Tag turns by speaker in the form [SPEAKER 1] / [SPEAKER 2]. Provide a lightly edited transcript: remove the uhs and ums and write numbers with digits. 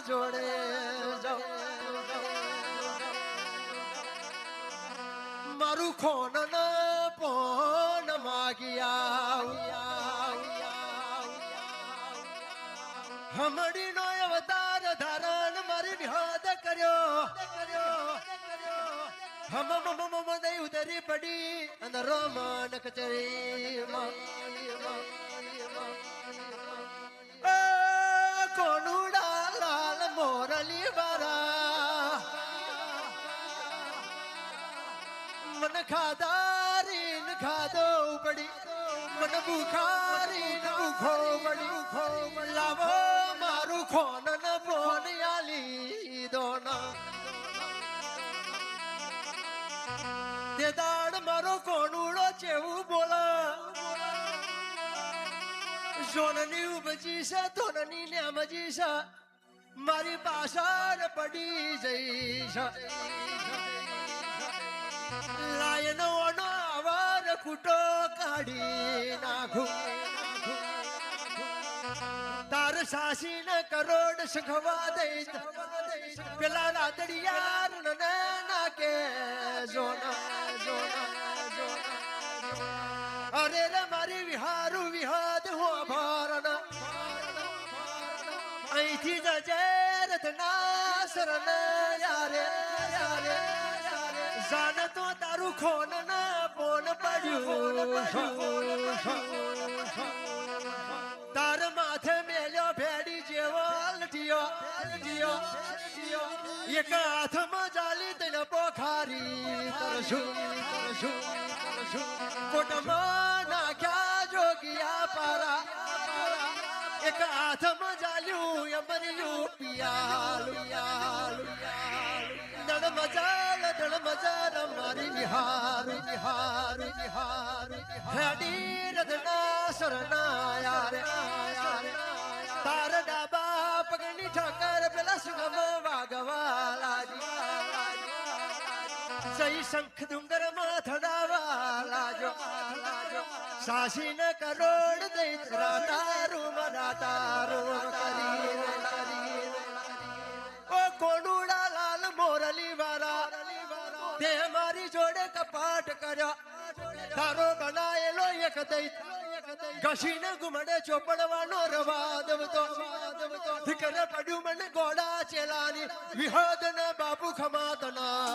[SPEAKER 1] જોડે મારું ખોન પોન માગિયા હમડી નો અવતાર ધારણ મારી વિહાદ કર્યો હમ દઈ ઉતરી પડી અને રોમન કચરી કોનુડા લાલ મોરલી વારા મન ખાદારીન ખાધો પડી મન ભૂખારીન ભૂખો પડી લાવો મારું ખોન ન ફોન આલી દોના તે દાડ મારો કોનુડો ચેવું બોલા સોનની ઉપજી છે તોનની નેમજી છે મારી પાછળ પડી જઈ છે લાયનો અવાર કૂટો કાઢી નાખું તાર સાસી ને કરોડ શખવા દઈ પેલા રાતડિયાર ને નાકે જોના અરે રે મારી વિહારું વિહાદ હો ભારણ અહીંથી જજેર ના શરણ યારે જાન તો તારું ખોન ના પોન પડ્યું તાર માથે મેલ્યો ભેડી જેવો લઠિયો એક હાથમાં જાલી તને પોખારી તરશું કોટમાં નાખ્યા જોગિયા પારા એક હાથમાં જાલ્યું યમર્યું પિયાલ દળ મજાલ મારી નિહાર હેડી રધના શરણાયા તાર ડાબા પગની ઠાકર પેલા સુગમ વાગવાલાજી જય શંખ ડુંગર માં થડાવા લાજો સાસી ને કરોડ દઈ રાતારું કરી ઓ કોનુડા લાલ મોરલી વાળા તે મારી જોડે કપાટ કર્યો તારો બનાયેલો એક દઈ ઘસીને ગુમડે ચોપડવાનો રવાદ ધીકર પડ્યું મને ગોડા ચેલાની વિહદ ને બાપુ ખમાતના